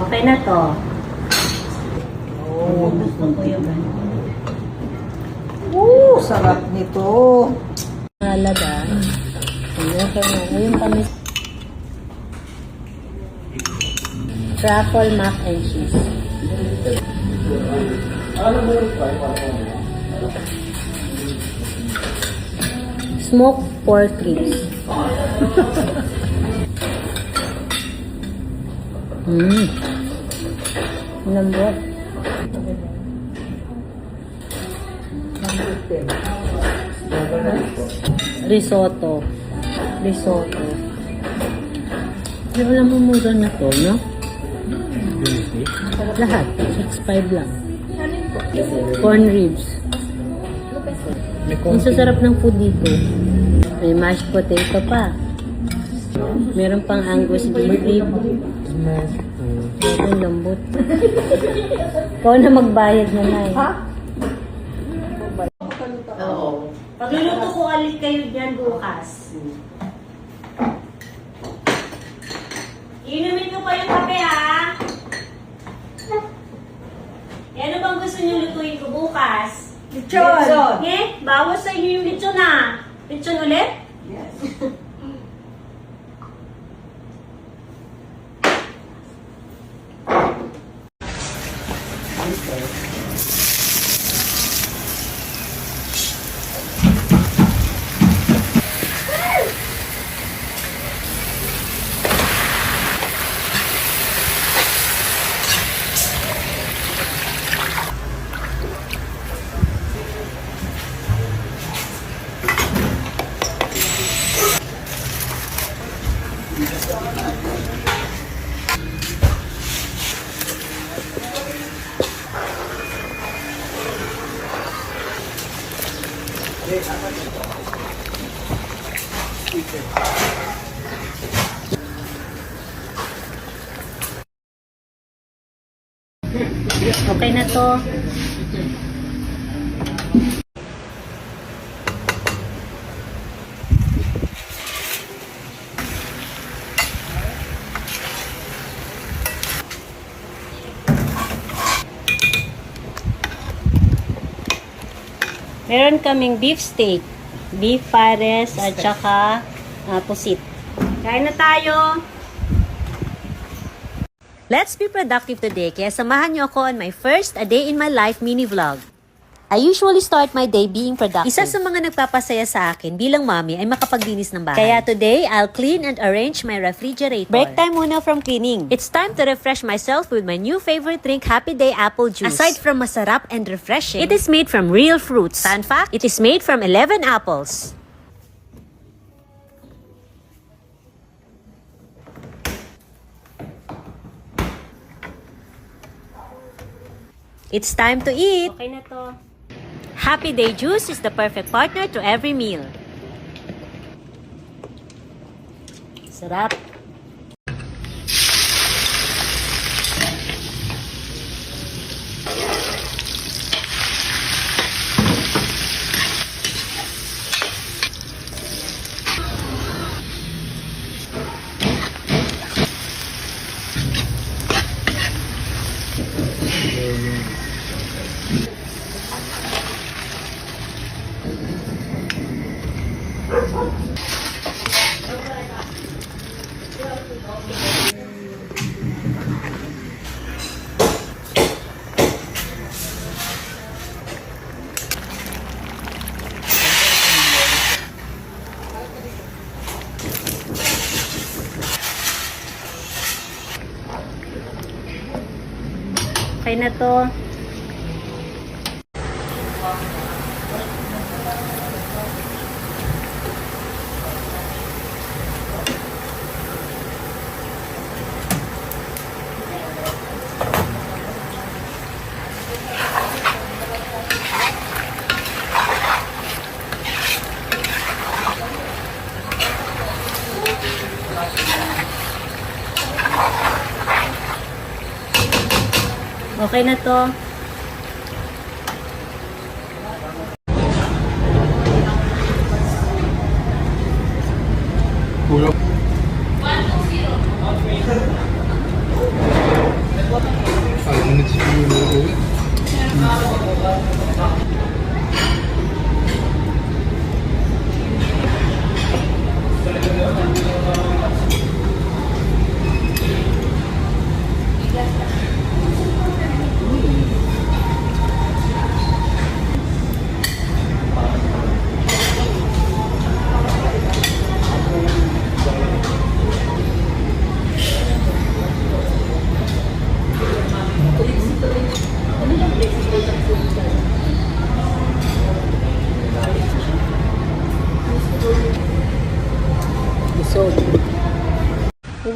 Okay na to. Oh, gusto ko yung Sarap nito. halaga. Ayun kami. Truffle mac and cheese. Smoked pork ribs. Lambot. Risotto. Pero alam mo mura na to, no? Lahat. 6.5 lang. Corn ribs. Ang sasarap ng food dito. May mashed potato pa. Meron pang Angus beef rib. Ang lambot. Ikaw na magbayad na na eh. Ha? Oo. Pagluluto ko ulit kayo dyan bukas. Inumin ko pa yung kape ha. Ano bang gusto niyo lutuin ko bukas? Lechon. Bawas sa inyo yung lechon ha. Lechon ulit? Yes. Okay na to. Meron kaming beef steak, beef pares, at saka pusit. Kain na tayo! Let's be productive today, kaya samahan niyo ako on my first A Day in My Life mini vlog. I usually start my day being productive. Isa sa mga nagpapasaya sa akin bilang mommy ay makapaglinis ng bahay. Kaya today, I'll clean and arrange my refrigerator. Break time muna from cleaning. It's time to refresh myself with my new favorite drink, Happy Day Apple Juice. Aside from masarap and refreshing, it is made from real fruits. Fun fact, it is made from 11 apples. It's time to eat! Okay na to. Happy Day Juice is the perfect partner to every meal. Sarap! Okay na to. Okay na to.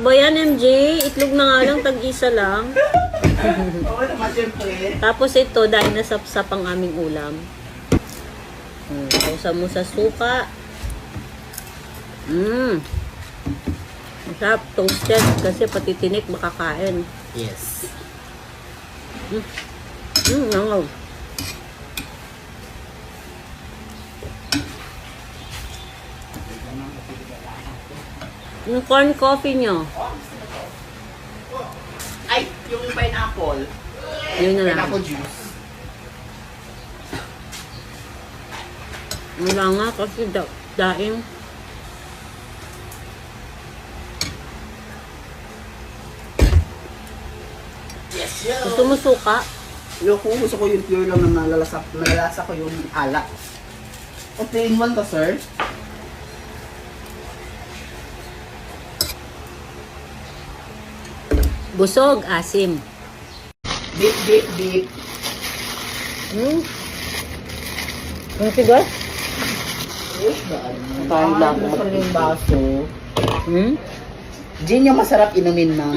ba yan, MJ? Itlog na nga lang, tag-isa lang. Oo naman, siyempre. Tapos ito, dahil nasapsap ang aming ulam. Sausa mo sa suka. Masarap, toasted. Kasi pati tinik makakain. Yes. Nangaw. Yung corn coffee nyo. Ay, yung pineapple. Yun na lang. Pineapple juice. Wala nga kasi daing. Yes, yo. Gusto mo suka? Gusto ko yung pure lang na nalalasa ko yung alak. O plain one to, sir? Busog, asim. Dip, dip, dip. Ang sigas? Tayo lang sa yung baso. Gin yung masarap inumin ng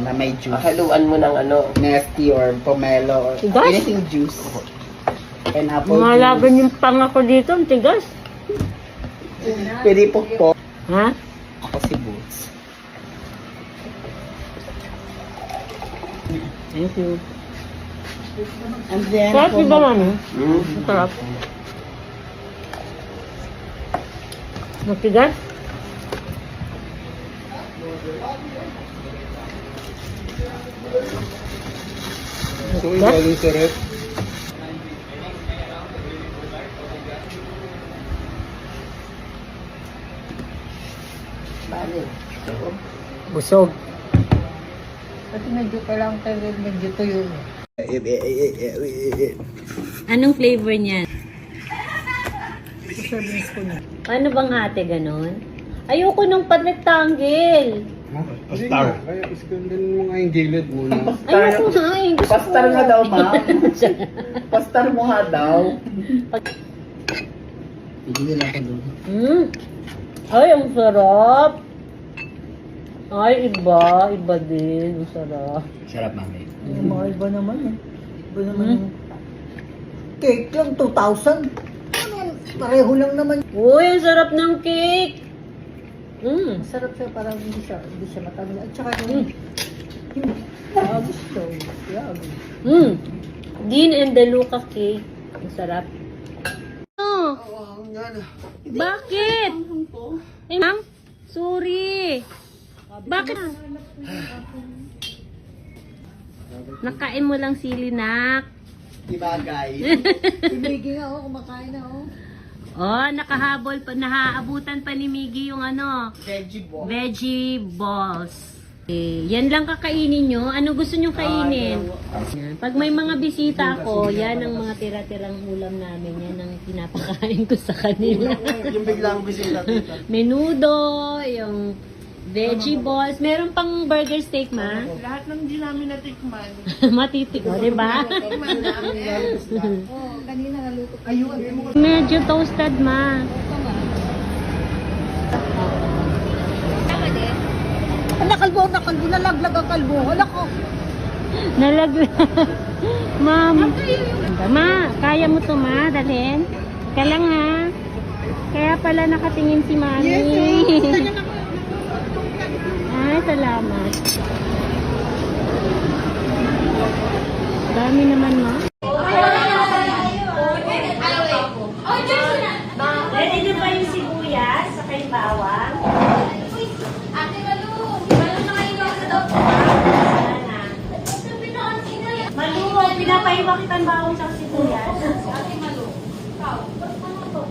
na may juice. Haluan mo ng ano. Nesty or pomelo or Tigas? anything juice. Pineapple Malaban juice. yung pang ako dito, ang tigas. Pwede po. Ha? Ako si Boots. Thank you. And then, Sarap di ba mami? Mm. Sarap. Matigas? So, galing sa rep. Busog. Kasi medyo kailangan tayo medyo tuyo. Anong flavor niyan? Paano bang ate ganon? Ayoko nung rectangle. Pastar. Kaya iskandan mo nga yung gilid muna. Ayoko nga eh. Gusto Pastar ko. nga daw, ma'am. Pastar mo nga daw. Hindi lang ako doon. Ay, ang sarap. Ay, iba. Iba din. Ang sarap. Sarap, mami. Yung mga iba naman eh. Iba naman yung cake lang, 2,000. Ano yan? Pareho lang naman. Uy, ang sarap ng cake. Masarap siya, parang hindi siya matagal. At saka yung agos siya. Yeah, Dean and the Luca cake. Ang sarap. Oh, bakit? Eh, ma'am? Sorry. Bakit? Nakain mo lang sili, nak. Di bagay. Si Miggy nga, kumakain na, Oh, nakahabol pa, nahaabutan pa ni Miggy yung ano, Veggie ball. veggie balls. Yan lang kakainin nyo. Ano gusto nyo kainin? Yan. Pag may mga bisita ako, yan ang mga tira-tirang ulam namin. Yan ang pinapakain ko sa kanila. Yung biglang bisita dito. Menudo, yung veggie balls. Meron pang burger steak, ma. Lahat ng di namin natikman. Matitik mo, diba? Tikman namin. Oo, kanina naluto. Medyo toasted, ma. Ala, kalbo, nalaglag ang kalbo. Ala ko. Nalaglag. Ma'am. Ma, kaya mo to, ma? Dalhin? Ka lang, ha? Kaya pala nakatingin si mami. Ay, salamat. Dami naman, ma. Ready na ba yung sibuyas sa kay bawang? Ate Malu, meron na kayo sa daw po. Malu, pinapahiwa kitang bawang sa sibuyas. Ate Malu, ikaw, ba't ano to?